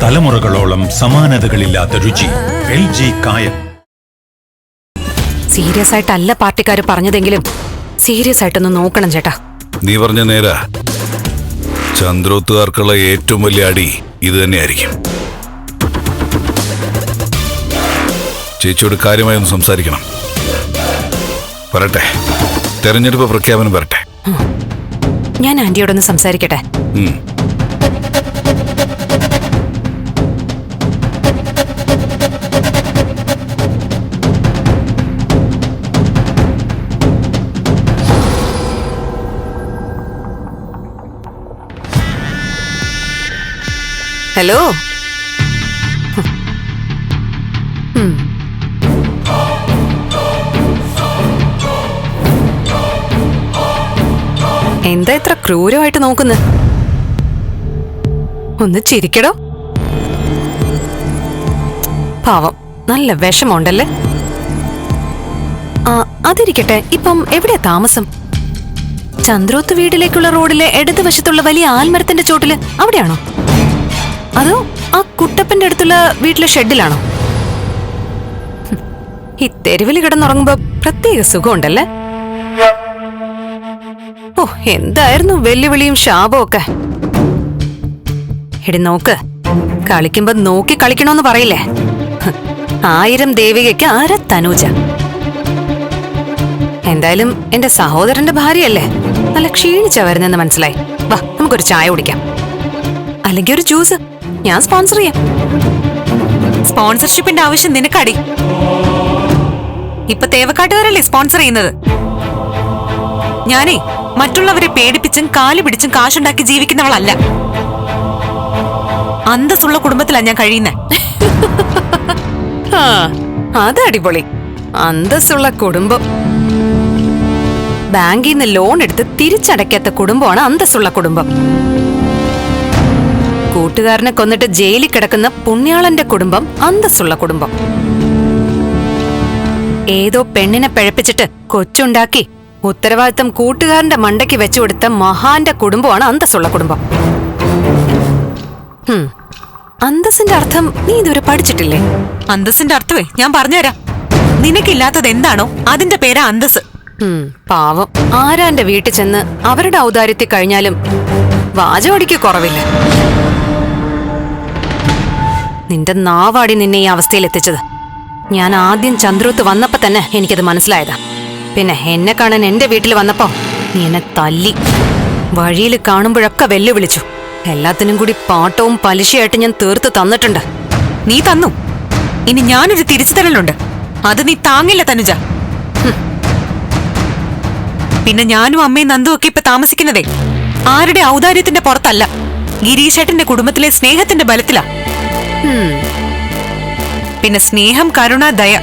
തലമുറകളോളം സമാനതകളില്ലാത്ത രുചി. LG കായം. സീരിയസ് ആയിട്ടല്ല പാർട്ടിക്കാര് പറഞ്ഞതെങ്കിലും സീരിയസ് ആയിട്ടൊന്ന് നോക്കണം ചേട്ടാ. നീ പറഞ്ഞ നേരാ. ചന്ദ്രോത്തുകാർക്കുള്ള ഏറ്റവും വലിയ അടി ഇത് തന്നെയായിരിക്കും. ചേച്ചിയോട് കാര്യമായി ഒന്ന് സംസാരിക്കണം. വരട്ടെ, തെരഞ്ഞെടുപ്പ് പ്രഖ്യാപനം വരട്ടെ. ഞാൻ ആന്റിയോടൊന്ന് സംസാരിക്കട്ടെ. ഹലോ. എന്താ ഇത്ര ക്രൂരമായിട്ട് നോക്കുന്നത്? ഒന്ന് ചിരിക്കടോ. പാവം, നല്ല വിഷമമുണ്ടല്ലേ. അതിരിക്കട്ടെ, ഇപ്പം എവിടെയാ താമസം? ചന്ദ്രോത്ത് വീട്ടിലേക്കുള്ള റോഡിലെ ഇടതുവശത്തുള്ള വലിയ ആൽമരത്തിന്റെ ചോട്ടില് അവിടെയാണോ? അതോ ആ കുട്ടപ്പന്റെ അടുത്തുള്ള വീട്ടിലെ ഷെഡിലാണോ? ഈ തെരുവിൽ കിടന്നുറങ്ങുമ്പോ പ്രത്യേക സുഖമുണ്ടല്ലേ. ഓ, എന്തായിരുന്നു വെല്ലുവിളിയും ശാപവും ഒക്കെ. എടി നോക്ക്, കളിക്കുമ്പോ നോക്കി കളിക്കണോന്ന് പറയില്ലേ. 1000 ദേവികയ്ക്ക് ആര തനൂജ. എന്തായാലും എന്റെ സഹോദരന്റെ ഭാര്യയല്ലേ, നല്ല ക്ഷീണിച്ചാ വരുന്നെന്ന് മനസ്സിലായി. വാ, നമുക്കൊരു ചായ കുടിക്കാം, അല്ലെങ്കിൽ ഒരു ജ്യൂസ്. ഞാൻ സ്പോൺസർ ചെയ്യാം. സ്പോൺസർഷിപ്പിന്റെ ആവശ്യം നിനക്കടി. ഇപ്പൊ തേവക്കാട്ടുകാരല്ലേ സ്പോൺസർ ചെയ്യുന്നത്. ഞാനേ മറ്റുള്ളവരെ പേടിപ്പിച്ചും കാല് പിടിച്ചും കാശുണ്ടാക്കി ജീവിക്കുന്നവളല്ല. അന്തസ്സുള്ള കുടുംബത്തിലാണ് ഞാൻ കഴിയുന്നത്. അത് അടിപൊളി. അന്തസ്സുള്ള കുടുംബം. ബാങ്കിൽ നിന്ന് ലോൺ എടുത്ത് തിരിച്ചടയ്ക്കാത്ത കുടുംബമാണ് അന്തസ്സുള്ള കുടുംബം. കൂട്ടുകാരനെ കൊന്നിട്ട് ജയിലിൽ കിടക്കുന്ന പുണ്യാളന്റെ കുടുംബം അന്തസ്സുള്ള കുടുംബം. ഏതോ പെണ്ണിനെ പിഴപ്പിച്ചിട്ട് കൊച്ചുണ്ടാക്കി ഉത്തരവാദിത്തം കൂട്ടുകാരന്റെ മണ്ടയ്ക്ക് വെച്ചുകൊടുത്ത മഹാന്റെ കുടുംബമാണ് അന്തസ്സുള്ള കുടുംബം. അന്തസ്സിന്റെ അർത്ഥം നീ ഇതുവരെ പഠിച്ചിട്ടില്ലേ? അന്തസ്സിന്റെ അർത്ഥമേ ഞാൻ പറഞ്ഞുതരാം. നിനക്കില്ലാത്തത് എന്താണോ അതിന്റെ പേരാ അന്തസ്. പാവം, ആരാന്റെ വീട്ടിൽ ചെന്ന് അവരുടെ ഔദാര്യത്തിൽ കഴിഞ്ഞാലും വാചകടിക്ക് കുറവില്ല. നിന്റെ നാവാടി നിന്നെ ഈ അവസ്ഥയിൽ എത്തിച്ചത്. ഞാൻ ആദ്യം ചന്ദ്രോത്ത് വന്നപ്പോ തന്നെ എനിക്കത് മനസ്സിലായതാ. പിന്നെ എന്നെ കാണാൻ എന്റെ വീട്ടിൽ വന്നപ്പോ നീ എന്നെ തല്ലി. വഴിയിൽ കാണുമ്പോഴൊക്കെ വെല്ലുവിളിച്ചു. എല്ലാത്തിനും കൂടി പാട്ടവും പലിശയായിട്ട് ഞാൻ തീർത്ത് തന്നിട്ടുണ്ട്. നീ തന്നു. ഇനി ഞാനൊരു തിരിച്ചു തരലുണ്ട്. അത് നീ താങ്ങില്ല തനുജ. പിന്നെ ഞാനും അമ്മയും നന്ദും ഒക്കെ ഇപ്പൊ താമസിക്കുന്നതേ ആരുടെ ഔദാര്യത്തിന്റെ പുറത്തല്ല, ഗിരീഷേട്ടന്റെ കുടുംബത്തിലെ സ്നേഹത്തിന്റെ ബലത്തിലാ. പിന്നെ സ്നേഹം, കരുണ, ദയ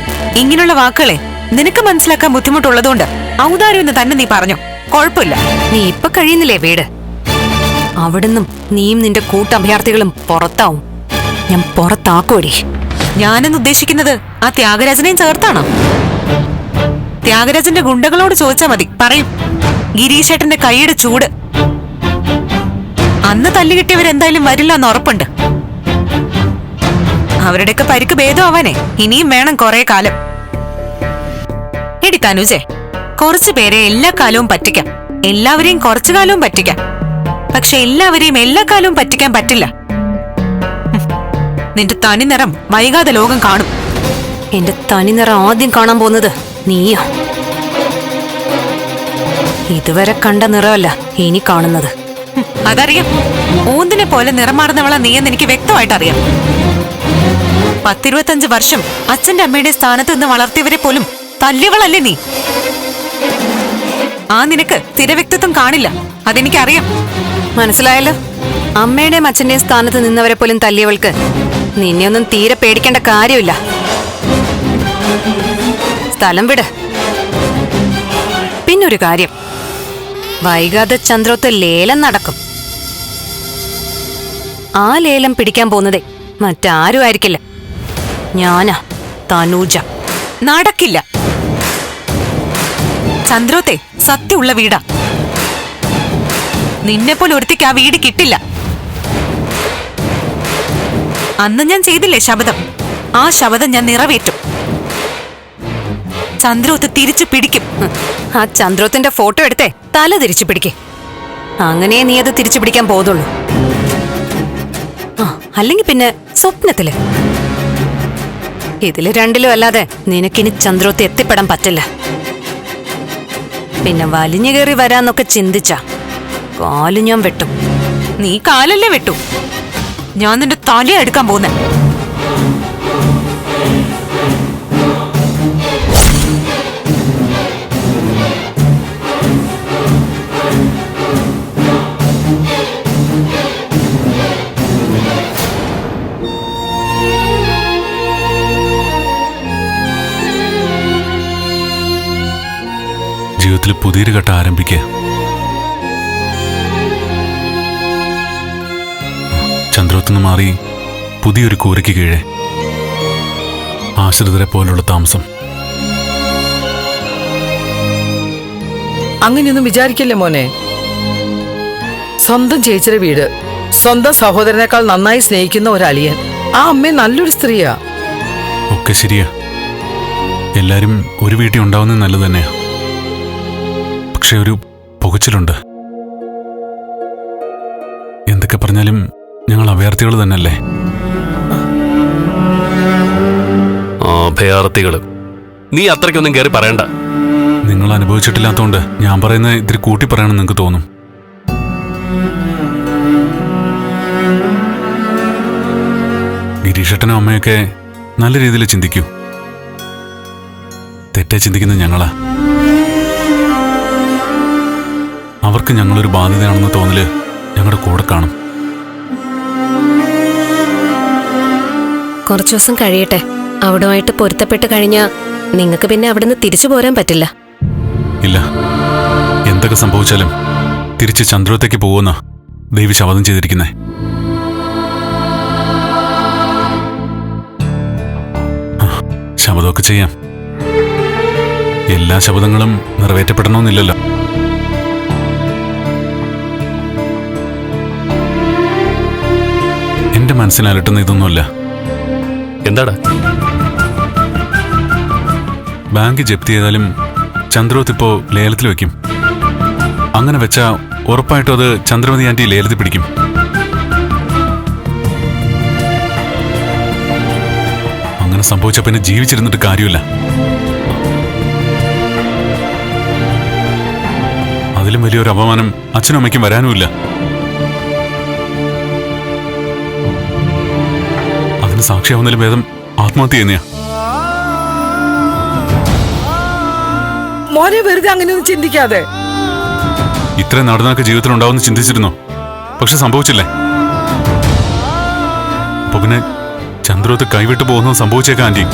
ഇങ്ങനെയുള്ള വാക്കുകളെ നിനക്ക് മനസ്സിലാക്കാൻ ബുദ്ധിമുട്ടുള്ളതുകൊണ്ട് ഔദാര്യമെന്ന് തന്നെ നീ പറഞ്ഞു. കുഴപ്പമില്ല. നീ ഇപ്പൊ കഴിയുന്നില്ലേ വീട്? അവിടുന്നും നീയും നിന്റെ കൂട്ടഭയാർത്ഥികളും പുറത്താവും. ഞാൻ പുറത്താക്കോടി. ഞാനെന്ന് ഉദ്ദേശിക്കുന്നത് ആ ത്യാഗരാജനെയും ചേർത്താണോ? ത്യാഗരാജന്റെ ഗുണ്ടകളോട് ചോദിച്ചാ മതി, പറയും. ഗിരീഷേട്ടന്റെ കൈയുടെ ചൂട്. അന്ന് തല്ലുകിട്ടിയവരെന്തായാലും വരില്ല എന്ന് ഉറപ്പുണ്ട്. അവരുടെയൊക്കെ പരിക്ക് ഭേദമാവാനേ ഇനിയും വേണം കുറെ കാലം. എടി തനുജെ, കുറച്ചു പേരെ എല്ലാ കാലവും പറ്റിക്കാം, എല്ലാവരെയും കുറച്ചു കാലവും പറ്റിക്കാം. പക്ഷെ എല്ലാവരെയും എല്ലാ കാലവും പറ്റിക്കാൻ പറ്റില്ല. നിന്റെ തനിനിറം വൈകാതെ ലോകം കാണും. എന്റെ തനിനിറം ആദ്യം കാണാൻ പോകുന്നത് നീയാ. ഇതുവരെ കണ്ട നിറമല്ല ഇനി കാണുന്നത്. അതറിയാം. ഓന്തിനെ പോലെ നിറം മാറുന്നവളാ നീയെന്ന് എനിക്ക് വ്യക്തമായിട്ട് അറിയാം. 10-25 വർഷം അച്ഛന്റെ അമ്മയുടെ സ്ഥാനത്ത് നിന്ന് വളർത്തിയവരെ പോലും തല്ലിയവളല്ലേ നീ. ആ നിനക്ക് സ്ഥിരവ്യക്തിത്വം കാണില്ല, അതെനിക്കറിയാം. മനസ്സിലായല്ലോ. അമ്മയുടെയും അച്ഛന്റെയും സ്ഥാനത്ത് നിന്നവരെ പോലും തല്ലിയവൾക്ക് നിന്നെയൊന്നും തീരെ പേടിക്കേണ്ട കാര്യമില്ല. സ്ഥലം വിട്. പിന്നൊരു കാര്യം, വൈകാതെ ചന്ദ്രോത്ത് ലേലം നടക്കും. ആ ലേലം പിടിക്കാൻ പോകുന്നതേ മറ്റാരും ആയിരിക്കില്ല, ഞാനാ, തനൂജ. നടക്കില്ല. ചന്ദ്രോത്തെ സത്യമുള്ള വീടാ. നിന്നെപ്പോലെ ഒരുത്തിക്ക് ആ വീട് കിട്ടില്ല. അന്ന് ഞാൻ ചെയ്തില്ലേ ശപഥം, ആ ശപഥം ഞാൻ നിറവേറ്റും. ചന്ദ്രോത്ത് തിരിച്ചു പിടിക്കും. ആ ചന്ദ്രോത്തിന്റെ ഫോട്ടോ എടുത്തേ തല തിരിച്ചു പിടിക്കേ. അങ്ങനെ നീ അത് തിരിച്ചു പിടിക്കാൻ പോകുന്നുള്ളൂ. അല്ലെങ്കിൽ പിന്നെ സ്വപ്നത്തില്. ഇതില് രണ്ടിലും അല്ലാതെ നിനക്കിനി ചന്ദ്രോത്ത് എത്തിപ്പെടാൻ പറ്റില്ല. പിന്നെ വലിഞ്ഞു കയറി വരാന്നൊക്കെ ചിന്തിച്ച കാല് ഞാൻ വെട്ടും. നീ കാലല്ലേ വെട്ടു, ഞാൻ നിന്റെ തല എടുക്കാൻ പോകുന്നേ. ജീവിതത്തിൽ പുതിയൊരു ഘട്ടം ആരംഭിക്കുക. ചന്ദ്രോത്തുനിന്ന് മാറി പുതിയൊരു കൂരയ്ക്ക് കീഴെ ആശ്രിതരെ പോലുള്ള താമസം. അങ്ങനെയൊന്നും വിചാരിക്കല്ലേ മോനെ. സ്വന്തം ചേച്ചിയുടെ വീട് സ്വന്തം സഹോദരനേക്കാൾ നന്നായി സ്നേഹിക്കുന്ന ഒരളിയൻ. ആ അമ്മ നല്ലൊരു സ്ത്രീയാ. ഒക്കെ ശരിയാ, എല്ലാരും ഒരു വീട്ടിൽ ഉണ്ടാവുന്നത് നല്ലത് തന്നെയാ. പക്ഷെ ഒരു പുകച്ചിലുണ്ട്. എന്തൊക്കെ പറഞ്ഞാലും ഞങ്ങൾ അഭയാർത്ഥികൾ തന്നെയല്ലേ. അഭയാർത്ഥികള് നീ അത്രയ്ക്കൊന്നും കയറി പറയണ്ട. നിങ്ങൾ അനുഭവിച്ചിട്ടില്ലാത്തതുകൊണ്ട് ഞാൻ പറയുന്നത് ഇത്തിരി കൂട്ടി പറയണമെന്ന് നിങ്ങൾക്ക് തോന്നും. ഗിരീഷേട്ടനും അമ്മയൊക്കെ നല്ല രീതിയിൽ ചിന്തിക്കൂ. തെറ്റായി ചിന്തിക്കുന്നത് ഞങ്ങളാ. അവർക്ക് ഞങ്ങളൊരു ബാധ്യതയാണെന്ന് തോന്നല് ഞങ്ങളുടെ കൂടെ കാണും. കുറച്ചു ദിവസം കഴിയട്ടെ. അവിടുമായിട്ട് പൊരുത്തപ്പെട്ട് കഴിഞ്ഞാൽ നിങ്ങൾക്ക് പിന്നെ അവിടുന്ന് തിരിച്ചു പോരാൻ പറ്റില്ല. ഇല്ല, എന്തൊക്കെ സംഭവിച്ചാലും തിരിച്ച് ചന്ദ്രത്തേക്ക് പോകുന്ന ദേവി ശപഥം ചെയ്തിരിക്കുന്നേ. ശപഥമൊക്കെ ചെയ്യാം. എല്ലാ ശപഥങ്ങളും നിറവേറ്റപ്പെടണമെന്നില്ലല്ലോ. എന്റെ മനസ്സിനലട്ടുന്ന ഇതൊന്നുമല്ല. എന്താടാ? ബാങ്ക് ജപ്തി ചെയ്താലും ചന്ദ്രോത്ത് ഇപ്പോ ലേലത്തിൽ വെക്കും. അങ്ങനെ വെച്ചാ ഉറപ്പായിട്ടും അത് ചന്ദ്രമതി ആന്റി ലേലത്തിൽ പിടിക്കും. അങ്ങനെ സംഭവിച്ച പിന്നെ ജീവിച്ചിരുന്നിട്ട് കാര്യമില്ല. അതിലും വലിയൊരു അപമാനം അച്ഛനും അമ്മയ്ക്കും വരാനുമില്ല. അതിന് സാക്ഷിയാവുന്നതിലും ഭേദം ആത്മഹത്യ ചെയ്യുന്നയാ. മോനെ വെറുതെ അങ്ങനെയൊന്നും ചിന്തിക്കാതെ. ഇത്രയും നടന്നൊക്കെ ജീവിതത്തിൽ ഉണ്ടാവുമെന്ന് ചിന്തിച്ചിരുന്നോ? പക്ഷെ സംഭവിച്ചില്ലേ. അപ്പൊ പിന്നെ ചന്ദ്രോത്ത് കൈവിട്ടു പോകുന്നത് സംഭവിച്ചേക്കാം ആന്റി.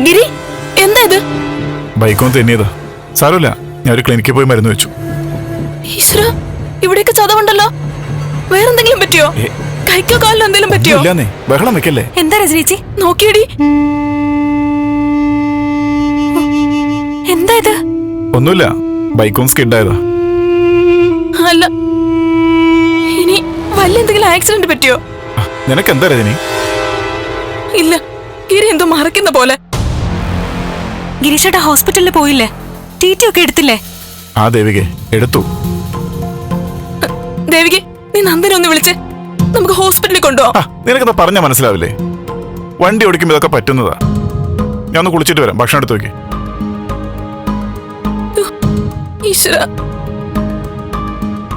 ഗിരി, എന്താ ഇത്? ബൈക്കൊന്ന് തെന്നിയതാ. സാരമില്ല, ഞാൻ ഒരു ക്ലിനിക്കിൽ പോയി മരുന്ന് വെച്ചു. ഈശ്വര, ഇവിടെയൊക്കെ ചതവുണ്ടല്ലോ. വേറെന്തെങ്കിലും പറ്റിയോ? കൈക്കോ കാലിലോ എന്തെങ്കിലും പറ്റിയോ? ഇല്ലാന്നേ, ബഹളം വെക്കല്ലേ. എന്താ രജനീച്ചി? നോക്കിയടി. എന്താ ഇത്? ഒന്നുമില്ല, ബൈക്കൊന്ന് സ്കിഡായതാ. അല്ല, ഇനി വല്ല എന്തെങ്കിലും ആക്സിഡന്റ് പറ്റിയോ? നിനക്ക് എന്താ രജനി? ഇല്ല, ഗിരി എന്തോ മറക്കുന്ന പോലെ. ഗിരീഷേട്ട ഹോസ്പിറ്റലിൽ പോയില്ലേ? ടി ഒക്കെ എടുത്തില്ലേ? ആ ദേവികെ എടുത്തു. ദേവികെ, നീ നന്ദനെ ഒന്ന് വിളിച്ചേ. ഹോസ്പിറ്റലിൽ കൊണ്ടുപോവാം. നിനക്കെന്താ പറഞ്ഞാൽ മനസ്സിലാവില്ലേ? വണ്ടി ഓടിക്കുമ്പോൾ ഇതൊക്കെ പറ്റുന്നതാ. ഞാൻ ഒന്ന് കുളിച്ചിട്ട് വരാം, ഭക്ഷണം എടുത്ത് വെക്കേ. ഈശ്വര,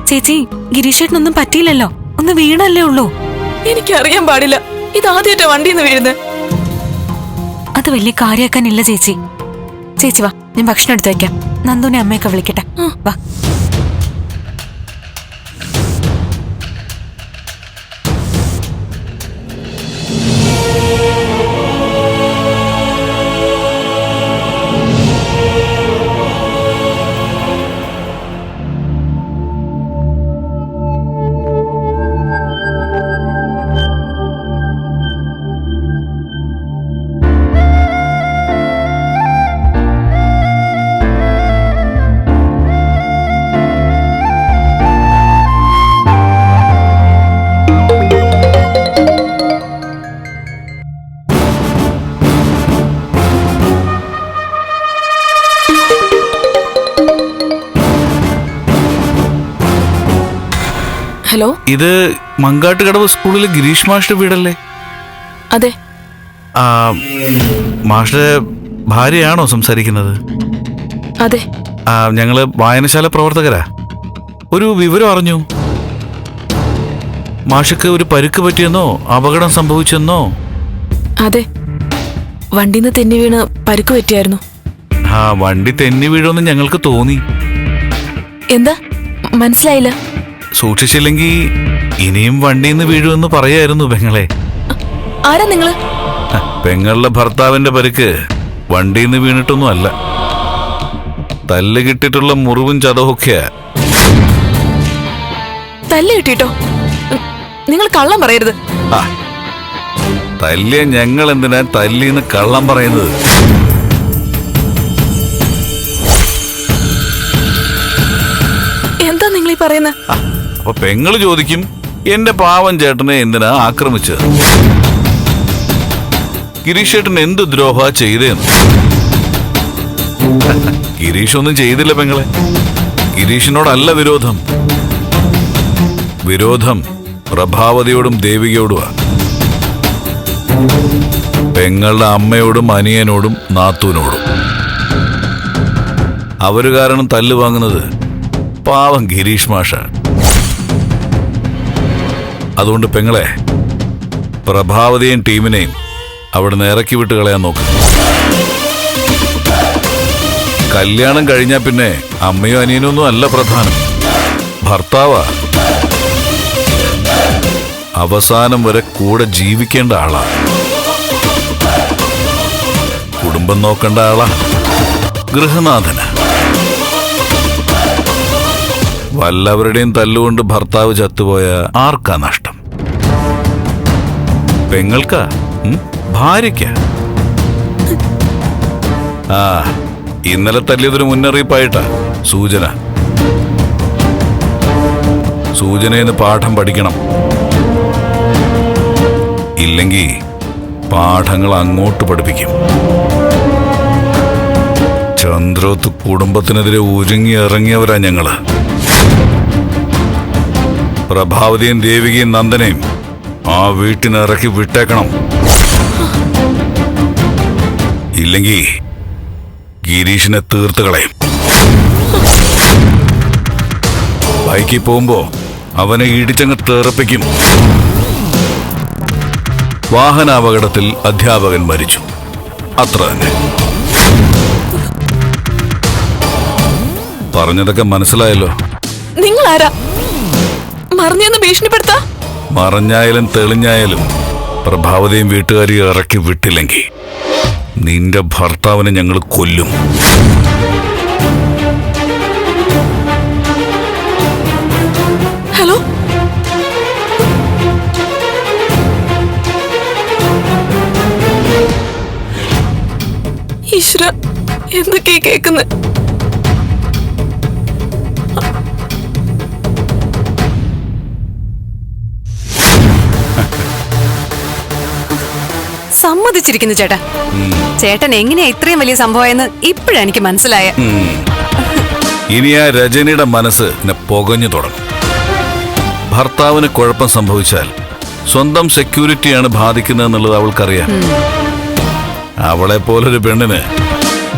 ചേച്ചി, ഗിരീഷേട്ടനൊന്നും പറ്റിയില്ലല്ലോ, ഒന്ന് വീണല്ലേ ഉള്ളൂ. എനിക്കറിയാൻ പാടില്ല, ഇതാദ്യമായിട്ടാ വണ്ടിന്ന് വീഴുന്നത്. അത് വലിയ കാര്യാക്കാനില്ല ചേച്ചി. ചേച്ചി വാ, ഞാൻ ഭക്ഷണം എടുത്ത് വെക്കാം. നന്ദുനെ അമ്മയൊക്കെ വിളിക്കട്ടെ. വാ. ഹലോ, ഇത് മങ്കാട്ടുകടവ് സ്കൂളിലെ ഗിരീഷ് മാഷിന്റെ വീടല്ലേ? അതെ. ആ, മാഷിന്റെ ഭാര്യയാണോ സംസാരിക്കുന്നത്? അതെ. ഞങ്ങള് വായനശാല പ്രവർത്തകരാ. ഒരു വിവരം അറിഞ്ഞു. മാഷിക്ക് ഒരു പരുക്ക് പറ്റിയെന്നോ അപകടം സംഭവിച്ചെന്നോ? അതെ, വണ്ടിന്ന് തെന്നി വീണ് പരുക്ക് പറ്റിയായിരുന്നു. വണ്ടി തെന്നി വീഴുമെന്ന് ഞങ്ങൾക്ക് തോന്നി. എന്താ മനസ്സിലായില്ല? സൂക്ഷിച്ചില്ലെങ്കിൽ ഇനിയും വണ്ടിന്ന് വീഴുമെന്ന് പറയായിരുന്നു പെങ്ങളെ. ആരാ നിങ്ങള്? പെങ്ങളുടെ ഭർത്താവിന്റെ പരുക്ക് വണ്ടിന്ന് വീണിട്ടൊന്നും അല്ല, തല്ല് കിട്ടിയിട്ടുള്ള മുറിവും ചതവൊക്കെയാ. തല്ല് കിട്ടിട്ടോ? നിങ്ങൾ കള്ളം പറയരുത്. തല്ലിയ ഞങ്ങൾ എന്തിനാ തല്ലിന്ന് കള്ളം പറയുന്നത്? എന്താ നിങ്ങൾ ഈ പറയുന്നത്? അപ്പൊ പെങ്ങള് ചോദിക്കും, എന്റെ പാവം ചേട്ടനെ എന്തിനാ ആക്രമിച്ചത്? ഗിരീഷ് ചേട്ടൻ എന്ത് ദ്രോഹ ചെയ്തേന്ന്? ഗിരീഷ് ഒന്നും ചെയ്തില്ല പെങ്ങളെ. ഗിരീഷിനോടല്ല വിരോധം. വിരോധം പ്രഭാവതിയോടും ദേവികയോടുമാ. പെങ്ങളുടെ അമ്മയോടും അനിയനോടും നാത്തൂനോടും. അവര് കാരണം തല്ല് വാങ്ങുന്നത് പാവം ഗിരീഷ് മാഷ. അതുകൊണ്ട് പെങ്ങളെ, പ്രഭാവതിയും ടീമിനെയും അവിടുന്ന് ഇറക്കി വിട്ട് കളയാൻ നോക്ക്. കല്യാണം കഴിഞ്ഞാ പിന്നെ അമ്മയും അനിയനും ഒന്നും അല്ല പ്രധാനം, ഭർത്താവാ. അവസാനം വരെ കൂടെ ജീവിക്കേണ്ട ആളാ, കുടുംബം നോക്കേണ്ട ആളാ, ഗൃഹനാഥന. വല്ലവരുടെയും തല്ലുകൊണ്ട് ഭർത്താവ് ചത്തുപോയ ആർക്കാ നഷ്ടം? പെങ്ങൾക്കാ? ഭാര്യയ്ക്കാ? ഇന്നലെ തല്ലിയതൊരു മുന്നറിയിപ്പായിട്ടാ. സൂചനയെന്ന് പാഠം പഠിക്കണം. ഇല്ലെങ്കിൽ പാഠങ്ങൾ അങ്ങോട്ട് പഠിപ്പിക്കും. ചന്ദ്രോത്ത് കുടുംബത്തിനെതിരെ ഒരുങ്ങി ഇറങ്ങിയവരാ ഞങ്ങള്. പ്രഭാവതിയും ദേവികയും നന്ദനെയും ആ വീട്ടിൽ നിന്ന് ഇറക്കി വിട്ടേക്കണം. ഇല്ലെങ്കിൽ ഗിരീഷിനെ തീർത്ത് കളയും. ബൈക്കിൽ പോകുമ്പോ അവനെ ഇടിച്ചങ്ങ് തെറിപ്പിക്കും. വാഹനാപകടത്തിൽ അധ്യാപകൻ മരിച്ചു, അത്ര തന്നെ. പറഞ്ഞതൊക്കെ മനസ്സിലായല്ലോ? നിങ്ങൾ ആരാ? മറിഞ്ഞെന്ന് ഭീഷണിപ്പെടുത്താ? മറഞ്ഞായാലും തെളിഞ്ഞായാലും പ്രഭാവതിയും വീട്ടുകാരെയും ഇറക്കി വിട്ടില്ലെങ്കിൽ നിന്റെ ഭർത്താവിനെ ഞങ്ങൾ കൊല്ലും. ഹലോ, ഈശ്വര, എന്തൊക്കെയാ കേൾക്കുന്നത്? സമ്മതിച്ചിരിക്കുന്നു ചേട്ടാ. ചേട്ടൻ എങ്ങനെയാ ഇത്രയും വലിയ സംഭവമായെന്ന് ഇപ്പോഴാണ് എനിക്ക് മനസ്സിലായ. ഇനി ആ രജനിയുടെ മനസ്സ് പുകഞ്ഞു തുടങ്ങും. ഭർത്താവിന് കുഴപ്പം സംഭവിച്ചാൽ സ്വന്തം സെക്യൂരിറ്റിയാണ് ബാധിക്കുന്നതെന്നുള്ളത് അവൾക്കറിയാം. അവളെ പോലൊരു പെണ്ണിന്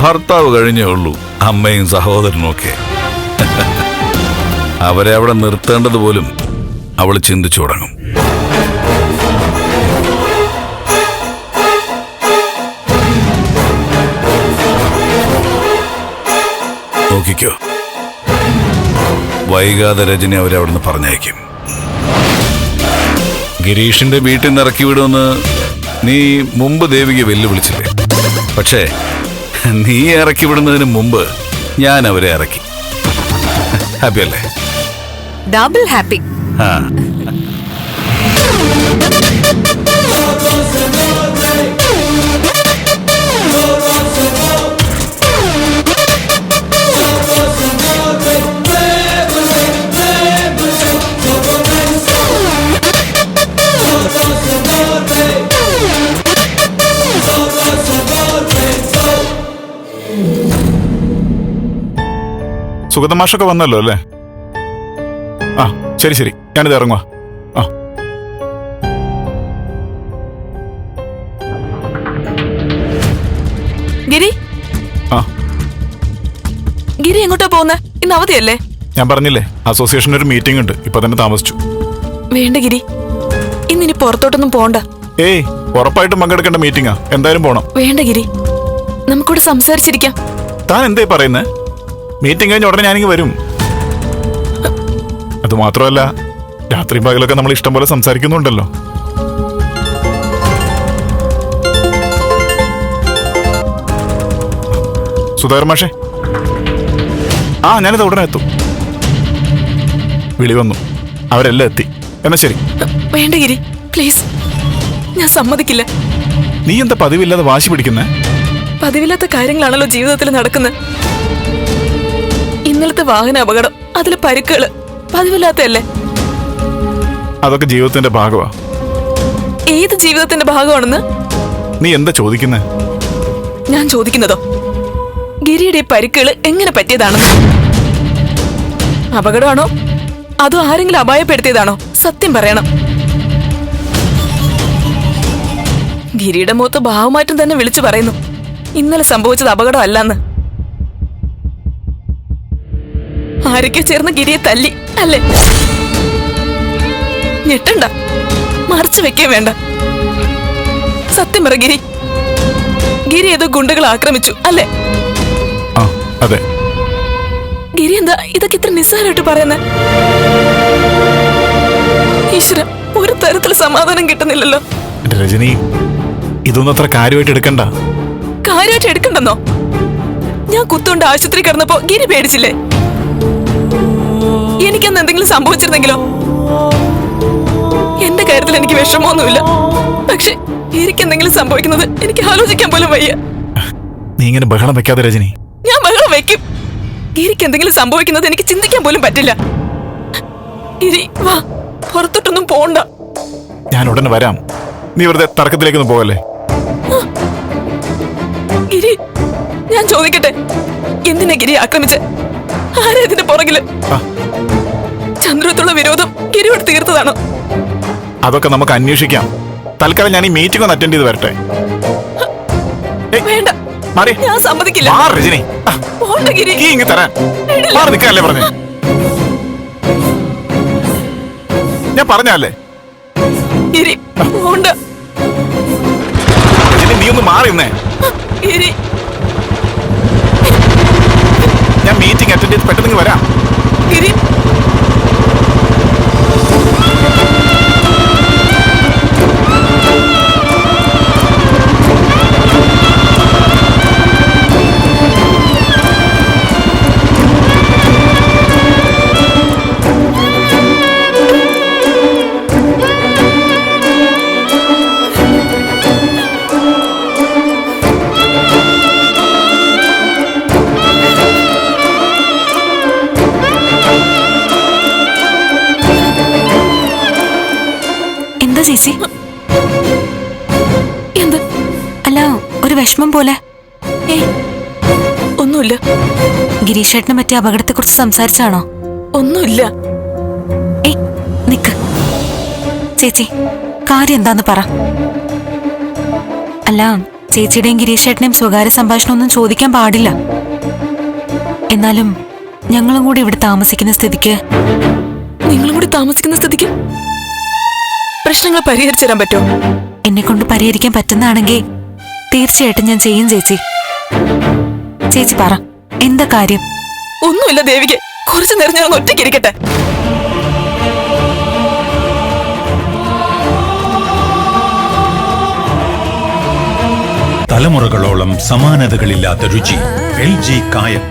ഭർത്താവ് കഴിഞ്ഞേ ഉള്ളൂ, അമ്മയും സഹോദരനും ഒക്കെ. അവരെ അവിടെ നിർത്തേണ്ടത് പോലും അവൾ ചിന്തിച്ചു തുടങ്ങും. നോക്കിക്കോ, വൈകാതെ രജനി അവരെ അവിടുന്ന് പറഞ്ഞയക്കും. ഗിരീഷിന്റെ വീട്ടിൽ നിന്ന് ഇറക്കി വിടുമെന്ന് നീ മുമ്പ് ദേവിക വെല്ലുവിളിച്ചില്ലേ? പക്ഷേ നീ ഇറക്കി വിടുന്നതിന് മുമ്പ് ഞാൻ അവരെ ഇറക്കി. ഹാപ്പി അല്ലേ? Double happy. ആ, സുഗതമാഷൊക്കെ വന്നല്ലോ അല്ലേ? ആ ശരി ശരി, ഞാനിത് ഇറങ്ങുക. ആ ഗിരി, ആ ഗിരി എങ്ങോട്ടാ പോകുന്നേ? ഇന്ന് അവധിയല്ലേ? ഞാൻ പറഞ്ഞില്ലേ, അസോസിയേഷൻ്റെ ഒരു മീറ്റിംഗ് ഉണ്ട്, ഇപ്പൊ തന്നെ താമസിച്ചു. വേണ്ട ഗിരി, ഇന്നിനി പുറത്തോട്ടൊന്നും പോണ്ട. ഏയ്, ഉറപ്പായിട്ടും പങ്കെടുക്കേണ്ട മീറ്റിംഗാ, എന്തായാലും പോണം. വേണ്ട ഗിരി, നമുക്കിവിടെ സംസാരിച്ചിരിക്കാം. താൻ എന്തേ പറയുന്നേ? മീറ്റിംഗ് കഴിഞ്ഞ ഉടനെ ഞാനിങ്ങ് വരും. അത് മാത്രമല്ല, രാത്രി പകലൊക്കെ നമ്മൾ ഇഷ്ടം പോലെ സംസാരിക്കുന്നുണ്ടല്ലോ. സുധാകർ മാഷേ, ആ ഞാനിത് ഉടനെ എത്തും. വിളി വന്നു, അവരെല്ലാം എത്തി. എന്നാ ശരി. വേണ്ട ഗിരി, പ്ലീസ്, ഞാൻ സമ്മതിക്കില്ല. നീ എന്താ പതിവില്ലാതെ വാശി പിടിക്കുന്നേ? പതിവില്ലാത്ത കാര്യങ്ങളാണല്ലോ ജീവിതത്തിൽ നടക്കുന്നത്. ഇന്നലത്തെ വാഹന അപകടം, അതിലെ പരിക്കുകള് പതിവില്ലാത്തല്ലേ? അതൊക്കെ ജീവിതത്തിന്റെ ഭാഗമാ. ഏത് ജീവിതത്തിന്റെ ഭാഗമാണെന്ന് നീ എന്താ ചോദിക്കുന്നേ? ഞാൻ ചോദിക്കുന്നതോ ഗിരിയുടെ ഈ പരിക്കുകള് എങ്ങനെ പറ്റിയതാണെന്ന്. അപകടമാണോ അതോ ആരെങ്കിലും അപായപ്പെടുത്തിയതാണോ? സത്യം പറയണം. ഗിരിയുടെ മുഖത്ത് ഭാവമാറ്റം തന്നെ വിളിച്ചു പറയുന്നു ഇന്നലെ സംഭവിച്ചത് അപകടമല്ലെന്ന്. ആരൊക്കെ ചേർന്ന് ഗിരിയെ തല്ലി അല്ലേ? ഞെട്ടണ്ട, മറച്ചു വെക്കേ വേണ്ട. സത്യം പറ ഗിരി, ഗിരി ഏതോ ഗുണ്ടകൾ ആക്രമിച്ചു അല്ലേ? ആ അതെ. ഗിരി എന്താ ഇതൊക്കെ ഇത്ര നിസ്സാരമായിട്ട് പറയുന്നേ? ഈശ്വര, ഒരു തരത്തിൽ സമാധാനം കിട്ടുന്നില്ലല്ലോ. എന്റെ രജനി, ഇതൊന്നും അത്ര കാര്യമായിട്ട് എടുക്കണ്ട. കാര്യമായിട്ട് എടുക്കണ്ടെന്നോ? ഞാൻ കുത്തുകൊണ്ട് ആശുപത്രി കിടന്നപ്പോ ഗിരി പേടിച്ചില്ലേ? എനിക്കന്ന് എന്തെങ്കിലും സംഭവിച്ചിരുന്നെങ്കിലോ? എന്റെ കാര്യത്തിൽ എനിക്ക് വിഷമമൊന്നുമില്ല, പക്ഷെ ഗിരിക്ക് എന്തെങ്കിലും സംഭവിക്കുന്നത് എനിക്ക് ആലോചിക്കാൻ പോലും വയ്യ. നീ ഇങ്ങനെ ബഹളം വെക്കാതെ രജനി. ഞാൻ ബഹളം വെക്കും. ഗിരിക്ക് എന്തെങ്കിലും സംഭവിക്കുന്നത് എനിക്ക് ചിന്തിക്കാൻ പോലും പറ്റില്ല. ഗിരി വാ, പുറത്തോട്ടൊന്നും പോണ്ട. ഞാൻ ഉടനെ വരാം. നീ വെറുതെ തർക്കത്തിലേക്കൊന്നും പോകല്ലേ. ഗിരി, ഞാൻ ചോദിക്കട്ടെ, എന്തിനാ ഗിരി ആക്രമിച്ച്? ആരാ ഇതിന്റെ പുറകില്? ചന്ദ്രത്തുള്ള വിരോധം ഗിരിയോട് തീർത്തതാണോ? അതൊക്കെ നമുക്ക് അന്വേഷിക്കാം. തൽക്കാലം ഞാൻ ഈ മീറ്റിംഗ് ഒന്ന് അറ്റൻഡ് ചെയ്ത് വരട്ടെ. വേണ്ട, മാറി. ഞാൻ സമ്മതിക്കില്ല. രജനി, പോണ്ട ഗിരി. കീ ഇങ്ങ് തരാൻ മാറി നിൽക്കാനല്ലേ പറഞ്ഞേ? ഞാൻ പറഞ്ഞല്ലേ ഗിരി, പോണ്ട. രജനി, നീ ഒന്ന് മാറി നിന്നേ. ഗിരി, ഞാൻ മീറ്റിംഗ് അറ്റൻഡ് ചെയ്ത് പെട്ടെന്ന് വരാം. ഗിരി. ചേച്ചി, എന്ത്? അല്ല, ഒരു വിഷമം പോലെ. ഏയ്, ഒന്നുമില്ല. ഗിരീഷേട്ടനെ പറ്റിയ അപകടത്തെ കുറിച്ച് സംസാരിച്ചാണോ? ഒന്നുമില്ല. ഏയ്, നിക്ക് ചേച്ചി, കാര്യം എന്താന്ന് പറ. അല്ല, ചേച്ചിയുടെയും ഗിരീഷേട്ടനെയും സ്വകാര്യ സംഭാഷണമൊന്നും ചോദിക്കാൻ പാടില്ല. എന്നാലും ഞങ്ങളും കൂടി ഇവിടെ താമസിക്കുന്ന സ്ഥിതിക്ക് നിങ്ങളും കൂടി താമസിക്കുന്ന സ്ഥിതിക്ക് പ്രശ്നങ്ങൾ പരിഹരിച്ചു തരാൻ പറ്റുമോ? എന്നെ കൊണ്ട് പരിഹരിക്കാൻ പറ്റുന്നതാണെങ്കിൽ തീർച്ചയായിട്ടും ഞാൻ ചെയ്യും ചേച്ചി. ചേച്ചി പറ, എന്താ കാര്യം? ഒന്നുമില്ല ദേവിക്ക്, കുറച്ചു നേരം ഞാൻ ഒറ്റയ്ക്ക് ഇരിക്കട്ടെ. തലമുറകളോളം സമാനതകളില്ലാത്ത രുചി. LG കായം.